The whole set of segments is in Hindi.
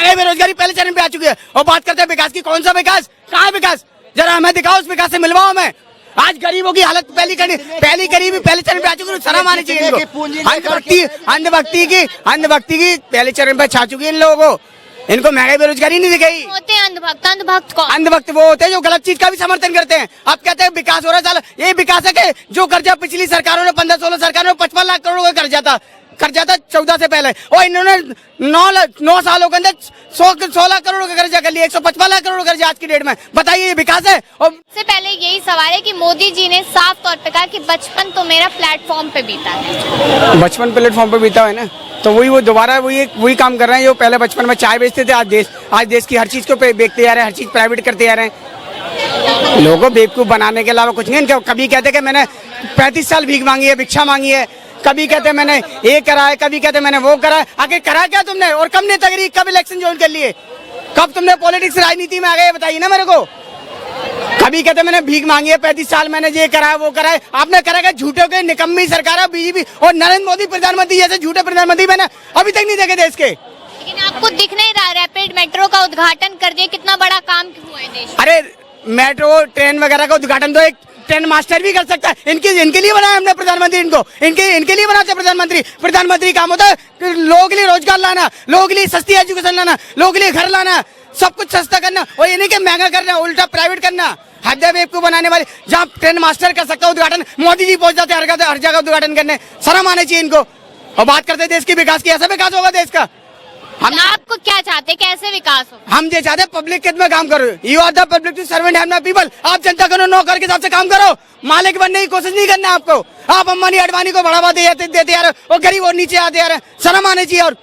महंगाई बेरोजगारी पहले चरण पे आ चुकी है और बात करते हैं विकास की। कौन सा विकास, कहाँ है विकास? जरा हमें दिखाओ, उस विकास से मिलवाओ हमें। आज गरीबों की हालत पहले चरण पे आ चुकी है, शर्म आनी चाहिए इनको। अंधभक्ति की पहले चरण पे छा चुकी है इन लोगों को। इनको महंगाई बेरोजगारी नहीं दिखाई। होते हैं अंधभक्त कौन? अंधभक्त वो होते हैं जो गलत चीज का भी समर्थन करते हैं। अब कहते हैं विकास हो रहा है, ये विकास है कि जो कर्जा पिछली सरकारों ने 15-16 सरकारों ने 55 लाख करोड़ का कर्जा था 14 से पहले, और इन्होंने 9 सालों के अंदर 16 करोड़ का कर्जा कर लिया, 155 लाख करोड़ कर्जा आज की डेट में। बताइए ये विकास है? और सबसे पहले यही सवाल है कि मोदी जी ने साफ तौर पे कहा कि बचपन तो मेरा प्लेटफॉर्म पे बीता है। बचपन प्लेटफॉर्म पे बीता है ना, तो वो दोबारा वही काम कर रहे हैं जो पहले बचपन में चाय बेचते थे। आज देश की हर चीज को बेचते जा रहे हैं, हर चीज प्राइवेट करते जा रहे हैं। लोगों को बेवकूफ बनाने के अलावा कुछ नहीं। कभी कहते कि मैंने 35 साल भीख मांगी है, भिक्षा मांगी है, कभी कहते मैंने ये करा है, कभी कहते मैंने वो करा है। आगे करा क्या तुमने? और कब नेतागिरी, कब इलेक्शन ज्वाइन कर लिए, कब तुमने पॉलिटिक्स राजनीति में आ गए, बताइए ना मेरे को। कभी कहते मैंने भीख मांगी है, 35 साल मैंने ये करा है, वो करा है। आपने करा क्या? झूठों के निकम्मी सरकार है बीजेपी और नरेंद्र मोदी प्रधानमंत्री जैसे झूठे प्रधानमंत्री मैंने अभी तक नहीं देखे देश के। लेकिन आपको दिख नहीं रहा, रैपिड मेट्रो का उद्घाटन कर दिया, कितना बड़ा काम हुआ है देश। अरे मेट्रो ट्रेन वगैरह का उद्घाटन तो एक ट्रेन मास्टर भी कर सकता है। इनके लिए बनाया हमने प्रधानमंत्री, इनके लिए बनाते प्रधानमंत्री काम होता है लोगों के लिए रोजगार लाना, लोगों के लिए सस्ती एजुकेशन लाना, लोगों के लिए घर लाना, सब कुछ सस्ता करना, और ये नहीं कि महंगा करना, उल्टा प्राइवेट करना। हद है बेवकूफ बनाने वाले। जहाँ ट्रेन मास्टर कर सकता है उद्घाटन, मोदी जी पहुंच जाते हैं हर जगह उद्घाटन करने। शर्म आनी चाहिए इनको। और बात करते हैं देश की विकास की, ऐसा विकास होगा देश का? आपको क्या चाहते, कैसे विकास हो? हम ये चाहते हैं पब्लिक के में काम करो। You are the public to servant and the people. आप जनता को नौकर के हिसाब से काम करो, मालिक बनने की कोशिश नहीं करना आपको। आप अंबानी अडवाणी को बढ़ावा देते यार, और गरीब और नीचे आते यार, शर्म आनी चाहिए। और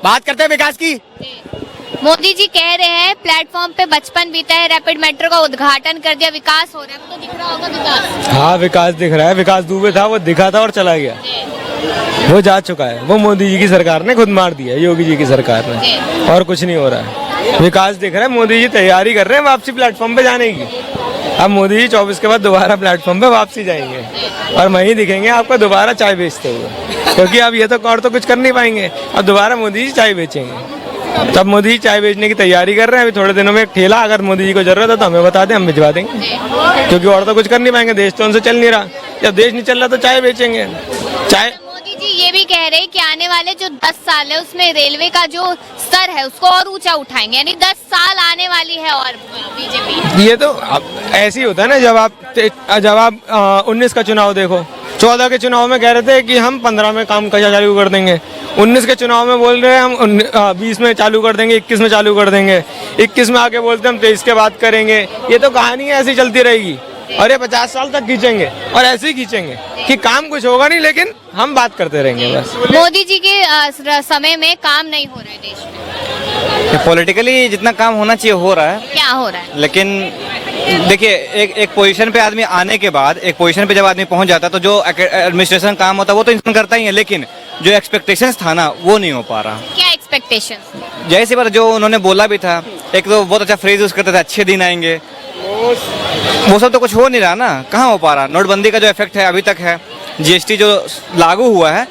बात करते हैं विकास की। मोदी जी कह रहे हैं प्लेटफॉर्म पे बचपन बीता है, रैपिड मेट्रो का उद्घाटन कर दिया, विकास हो रहा है। आपको दिख रहा होगा विकास? हाँ, विकास दिख रहा है। विकास दुबे था, वो दिखा था और चला गया, वो जा चुका है। वो मोदी जी की सरकार ने खुद मार दिया, योगी जी की सरकार ने, और कुछ नहीं हो रहा है। विकास दिख रहा है। मोदी जी तैयारी कर रहे हैं वापसी प्लेटफॉर्म पे जाने की। अब मोदी जी 24 के बाद दोबारा प्लेटफॉर्म पे वापसी जाएंगे और वहीं दिखेंगे आपको दोबारा चाय बेचते हुए, क्योंकि अब ये तो और तो कुछ कर नहीं पाएंगे। अब दोबारा मोदी जी चाय बेचेंगे। तब मोदी जी चाय बेचने की तैयारी कर रहे हैं। अभी थोड़े दिनों में एक ठेला, अगर मोदी जी को जरूरत है तो हमें बता दें, हम भिजवा देंगे, क्योंकि और तो कुछ कर नहीं पाएंगे। देश तो उनसे चल नहीं रहा। जब देश नहीं चल रहा तो चाय बेचेंगे। चाय मोदी जी ये भी कह रहे हैं कि आने वाले जो 10 साल है उसमें रेलवे का जो स्तर है उसको और ऊंचा उठाएंगे, यानी 10 साल आने वाली है। और बीजेपी ये तो ऐसे ही होता है ना, जब आप 19 का चुनाव देखो, 14 के चुनाव में कह रहे थे कि हम 15 में काम चालू कर देंगे, 19 के चुनाव में बोल रहे हैं हम 20 में चालू कर देंगे, 21 में चालू कर देंगे, 21 में आके बोलते हैं हम 23 के बाद करेंगे। ये तो कहानी ऐसी चलती रहेगी और ये 50 साल तक खींचेंगे और ऐसे ही खींचेंगे कि काम कुछ होगा नहीं, लेकिन हम बात करते रहेंगे बस। मोदी जी के समय में काम नहीं हो रहा है देश में। पॉलिटिकली जितना काम होना चाहिए हो रहा है। क्या हो रहा है? लेकिन देखिए, एक पोजीशन पे आदमी आने के बाद, एक पोजीशन पे जब आदमी पहुंच जाता है तो जो एडमिनिस्ट्रेशन काम होता है वो तो इंसान करता ही है, लेकिन जो एक्सपेक्टेशंस था ना वो नहीं हो पा रहा। क्या एक्सपेक्टेशन? जैसे बात जो उन्होंने बोला भी था, एक तो बहुत अच्छा फ्रेज यूज करते थे, अच्छे दिन आएंगे, वो सब तो कुछ हो नहीं रहा ना। कहाँ हो पा रहा? नोटबंदी का जो इफेक्ट है अभी तक है, जीएसटी जो लागू हुआ है,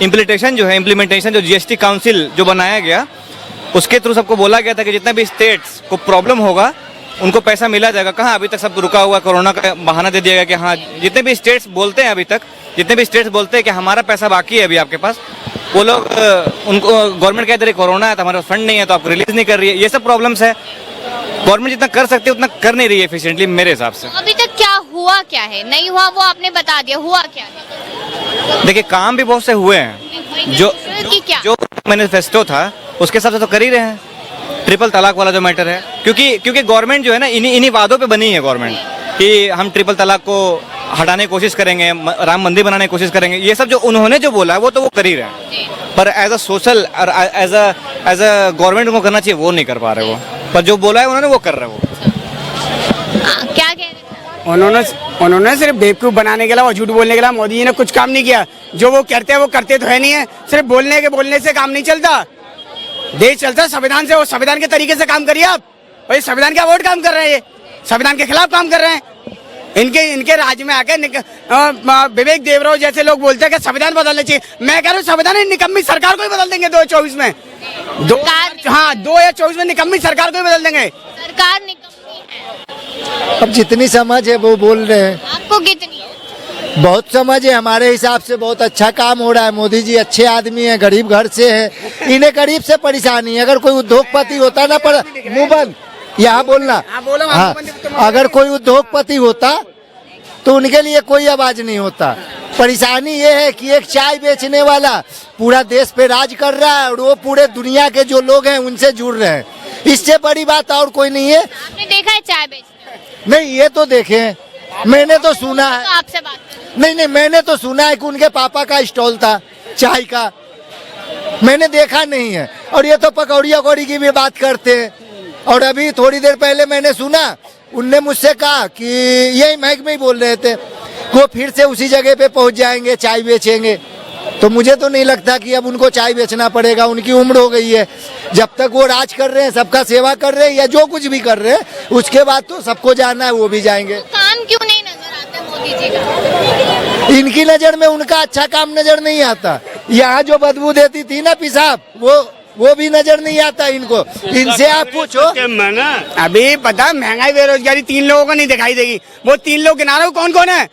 इम्प्लीमेंटेशन जो जीएसटी काउंसिल जो बनाया गया, उसके थ्रू सबको बोला गया था कि जितना भी स्टेट्स को प्रॉब्लम होगा उनको पैसा मिला जाएगा। कहाँ अभी तक सब रुका हुआ, कोरोना का बहाना दे दिया गया कि हाँ जितने भी स्टेट्स बोलते हैं अभी तक, जितने भी स्टेट्स बोलते हैं कि हमारा पैसा बाकी है अभी आपके पास, वो लोग उनको गवर्नमेंट कहते रही कोरोना है तो हमारे पास फंड नहीं है तो आपको रिलीज नहीं कर रही है। ये सब प्रॉब्लम्स है। गवर्नमेंट जितना कर सकती है उतना कर नहीं रही है एफिशिएंटली मेरे हिसाब से। अभी तक क्या हुआ, क्या है नहीं हुआ वो आपने बता दिया, हुआ क्या है? देखिए, काम भी बहुत से हुए हैं। जो मैनिफेस्टो था उसके हिसाब से तो कर ही रहे हैं। ट्रिपल तलाक वाला जो मैटर है, क्योंकि गवर्नमेंट जो है ना इन्हीं वादों पे बनी है गवर्नमेंट कि हम ट्रिपल तलाक को हटाने की कोशिश करेंगे, राम मंदिर बनाने की कोशिश करेंगे। ये सब जो उन्होंने जो बोला है वो तो वो कर ही रहे हैं, पर एज अ सोशल और एज अ गवर्नमेंट को करना चाहिए वो नहीं कर पा रहे वो। पर जो बोला है उन्होंने वो कर रहे वो। क्या कह रहे थे? उन्होंने सिर्फ बेवकूफ बनाने के अलावा, झूठ बोलने के अलावा मोदी जी ने कुछ काम नहीं किया। जो वो करते हैं वो करते तो है नहीं है। सिर्फ बोलने से काम नहीं चलता, देश चलता संविधान से। वो संविधान के तरीके से काम करिए आप। और ये संविधान के अवॉइड काम कर रहे हैं, ये संविधान के खिलाफ काम कर रहे हैं। इनके राज्य में आके विवेक देवराव जैसे लोग बोलते हैं कि संविधान बदलना चाहिए। मैं कह रहा हूँ संविधान निकम्मी सरकार को ही बदल देंगे 2024 में। हाँ 2024 में निकम्मी सरकार को ही बदल देंगे। सरकार निकम्मी है। अब जितनी समझ है वो बोल रहे हैं। आपको कितनी है? बहुत समझ है, हमारे हिसाब से बहुत अच्छा काम हो रहा है। मोदी जी अच्छे आदमी हैं, गरीब घर से हैं, इन्हें गरीब से परेशानी है। अगर कोई उद्योगपति होता ना, पर मुंह बंद, यहाँ बोलना। हाँ, अगर कोई उद्योगपति होता तो उनके लिए कोई आवाज नहीं होता। परेशानी ये है कि एक चाय बेचने वाला पूरा देश पे राज कर रहा है और वो पूरे दुनिया के जो लोग हैं उनसे जुड़ रहे हैं। इससे बड़ी बात और कोई नहीं है। आपने देखा है चाय बेचते? नहीं, ये तो देखे हैं, मैंने तो सुना है। तो आपसे बात करें। नहीं, मैंने तो सुना है कि उनके पापा का स्टॉल था चाय का, मैंने देखा नहीं है। और ये तो पकौड़ी वकौड़ी की भी बात करते हैं। और अभी थोड़ी देर पहले मैंने सुना, उनने मुझसे कहा कि यही महक में ही बोल रहे थे, वो फिर से उसी जगह पे पहुंच जाएंगे, चाय बेचेंगे। तो मुझे तो नहीं लगता कि अब उनको चाय बेचना पड़ेगा, उनकी उम्र हो गई है। जब तक वो राज कर रहे हैं, सबका सेवा कर रहे हैं या जो कुछ भी कर रहे हैं, उसके बाद तो सबको जाना है, वो भी जाएंगे। काम क्यों नहीं नजर आता मोदी जी का? इनकी नजर में उनका अच्छा काम नजर नहीं आता। यहाँ जो बदबू देती थी ना पेशाब, वो भी नजर नहीं आता इनको। इनसे आप पूछो। अभी पता है महंगाई बेरोजगारी 3 लोगों को नहीं दिखाई देगी। वो 3 लोग गिना रहे हो कौन कौन है?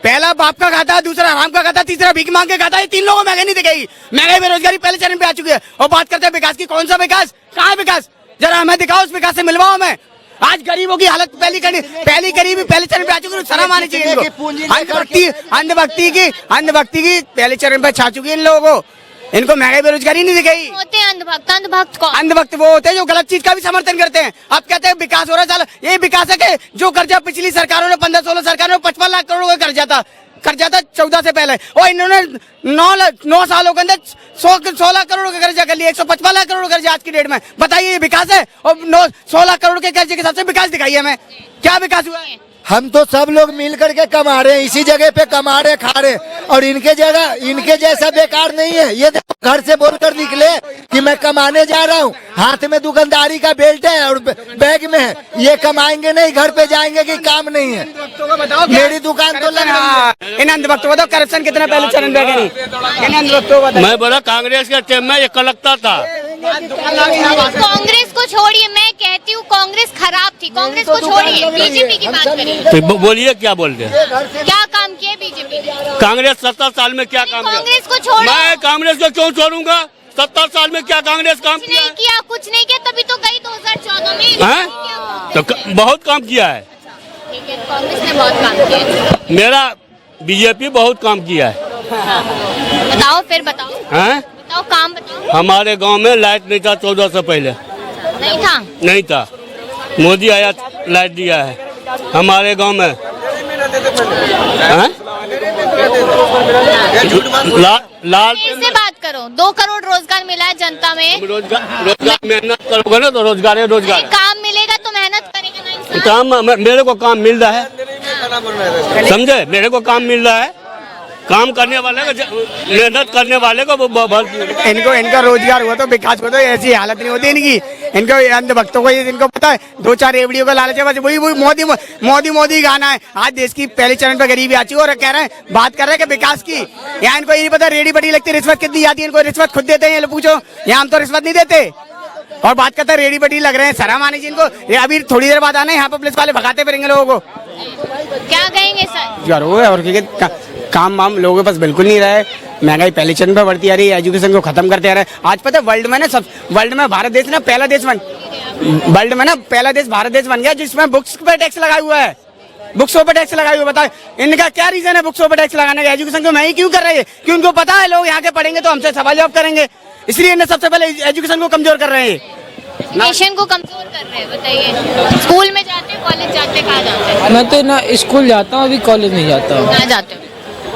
पहला बाप का खाता, दूसरा हराम का खाता, तीसरा भीख मांग के खाता। ये 3 लोगों को महंगाई नहीं दिखेगी। महंगाई बेरोजगारी पहले चरण पे आ चुकी है। और बात करते हैं विकास की, कौन सा विकास? कहाँ है विकास? जरा हमें दिखाओ, उस विकास से मिलवाओ हमें। आज गरीबों की हालत पहले गरीबी पहले चरण पे आ चुकी है। शर्म आनी चाहिए इनको। अंधभक्ति की पहले चरण पे छा चुकी है इन लोगों को। इनको महंगाई बेरोजगारी नहीं दिखेगी। होते हैं अंधभक्त। अंधभक्त कौन? अंधभक्त वो होते हैं जो गलत चीज का भी समर्थन करते हैं। अब कहते हैं विकास हो रहा है, ये विकास है कि जो कर्जा पिछली सरकारों ने 15-16 सरकारों ने 55 लाख करोड़ का कर्जा था 14 से पहले, और इन्होंने 9 सालों के अंदर 100 लाख करोड़ का कर्जा कर लिया। 155 लाख करोड़ कर्जा आज की डेट में। बताइए ये विकास है? और 100 लाख करोड़ के कर्जे के हिसाब से विकास दिखाइए हमें, क्या विकास हुआ है? हम तो सब लोग मिल करके कमा रहे हैं, इसी जगह पे कमा रहे खा रहे, और इनके जैसा बेकार नहीं है। ये देखो, घर से बोलकर निकले कि मैं कमाने जा रहा हूँ, हाथ में दुकानदारी का बेल्ट है और बैग में है। ये कमाएंगे नहीं, घर पे जाएंगे कि काम नहीं है। मेरी दुकान तो लग रही है। इन अंधभक्तों को बताओ करप्शन कितना पहले चरण पे नहीं। मैं बोला कांग्रेस के टाइम में ये लगता था। कांग्रेस को छोड़िए, मैं कहती हूँ कांग्रेस खराब थी। कांग्रेस को छोड़िए, बीजेपी की बात करिए। तो बोलिए क्या बोल रहे हैं? क्या काम किया बीजेपी ने? कांग्रेस 70 साल में क्या काम किया? कांग्रेस को छोड़ो। मैं कांग्रेस को क्यों छोड़ूंगा? 70 साल में क्या कांग्रेस काम कुछ नहीं किया, कुछ नहीं किया, तभी तो गई 2014 में। है? तो बहुत काम किया है। ठीक है, कांग्रेस ने बहुत काम किया है। मेरा बीजेपी बहुत काम किया है। बताओ फिर, बताओ बताओ काम बताओ। हमारे गांव में लाइट नहीं था 14 से पहले। नहीं था। मोदी आया, लाइट दिया है हमारे गांव में। लाल से बात करो। 2 करोड़ रोजगार मिला है जनता में। रोजगार मेहनत करोगे ना तो रोजगार है। रोजगार काम मिलेगा तो मेहनत करेगा ना इंसान। काम मेरे को काम मिल रहा है, समझे? मेरे को काम मिल रहा है। काम करने वाले को, मेहनत करने वाले को इनका रोजगार हुआ तो विकास हुआ तो ऐसी हालत नहीं होती इनकी। इनको अंधभक्तों को इनको पता है 2-4 रेवड़ियों का लालच है, बस वही मोदी गाना है। आज देश की पहले चरण पे गरीबी आ चुकी है और कह रहे हैं, बात कर रहे हैं कि विकास की। यहाँ इनको ये नहीं पता रेडी बड़ी लगती, रिश्वत कितनी आती है। इनको रिश्वत खुद देते हैं, पूछो। यहाँ हम तो रिश्वत नहीं देते और बात करते हैं रेडी बड़ी लग रहे हैं। शर्म आनी चाहिए इनको। ये अभी थोड़ी देर बाद आना है, यहाँ पर पुलिस वाले भगाते फिरेंगे लोगों को। क्या कहेंगे सर? और काम वाम लोगों के पास बिल्कुल नहीं रहा है। महंगाई पहले चरण पर बढ़ती आ रही है। एजुकेशन को खत्म करते आ रहे हैं। आज पता है वर्ल्ड में भारत देश ना पहला देश भारत देश बन गया जिसमें बुक्स पर टैक्स लगा हुआ है। बुक्सों पर टैक्स लगाई हुई। बताए इनका क्या रीजन है बुक्सों पर टैक्स लगाने का? एजुकेशन को महंगी क्यों कर रही है? कि उनको पता है लोग यहाँ के पढ़ेंगे तो हमसे सवाल जवाब करेंगे, इसलिए इन्हें सबसे पहले एजुकेशन को कमजोर कर रहे हैं। नेशन को कमजोर कर रहे हैं। बताइए, स्कूल में जाते हैं, कॉलेज जाते हैं, कहाँ जाते हैं? मैं तो ना स्कूल जाता हूँ, अभी कॉलेज नहीं जाता हूँ। कहाँ जाते हो?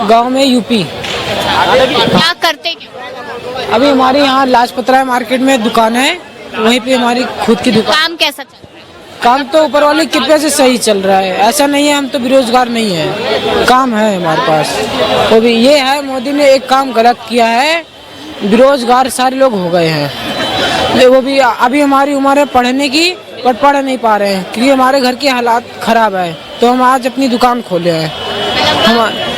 गांव में, यूपी। क्या करते क्या? अभी हमारे यहाँ लाजपतराय मार्केट में दुकान है, वहीं पे हमारी खुद की दुकान। काम कैसा चल रहा है? काम तो ऊपर वाले की कृपा से सही चल रहा है। ऐसा नहीं है हम तो बेरोजगार नहीं है, काम है हमारे पास। वो भी ये है, मोदी ने एक काम गलत किया है, बेरोजगार सारे लोग हो गए हैं। वो भी अभी हमारी उम्र है पढ़ने की, पर पढ़ नहीं पा रहे हैं क्योंकि हमारे घर के हालात खराब है, तो हम आज अपनी दुकान खोले हैं।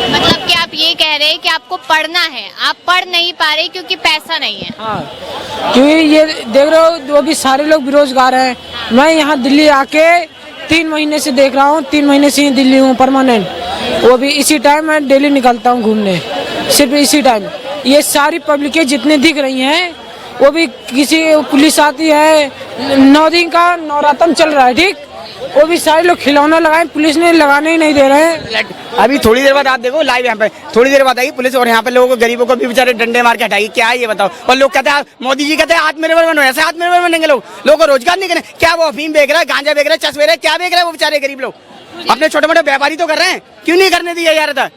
मतलब कि आप ये कह रहे हैं कि आपको पढ़ना है, आप पढ़ नहीं पा रहे क्योंकि पैसा नहीं है। हाँ, क्योंकि ये देख रहे हो वो भी सारे लोग बेरोजगार हैं। मैं यहाँ दिल्ली आके 3 महीने से देख रहा हूँ, 3 महीने से ही दिल्ली हूँ परमानेंट। वो भी इसी टाइम मैं डेली निकलता हूँ घूमने, सिर्फ इसी टाइम। ये सारी पब्लिकें जितने दिख रही हैं वो भी किसी पुलिस आती है, 9 दिन का नवरात्र चल रहा है, ठीक, वो भी सारे लोग खिलौना लगाए, पुलिस ने लगाने ही नहीं दे रहे हैं। अभी थोड़ी देर बाद आप देखो लाइव यहाँ पे, थोड़ी देर बाद आएगी पुलिस और यहाँ पे लोगों को, गरीबों को भी बेचारे डंडे मार के हटाएगी। क्या है ये बताओ? और लोग कहते हैं मोदी जी कहते हैं आत्मनिर्भर बनो, ऐसे आत्मनिर्भर बनेंगे लोग? लोगों को रोजगार नहीं करें क्या? वो अफीम बेच रहा है, गांजा बेच रहा है, चस बेच रहा है, क्या बेच रहा है वो बेचारे गरीब लोग? अपने छोटे मोटे व्यापारी तो कर रहे हैं, क्यों नहीं करने दिया यार था?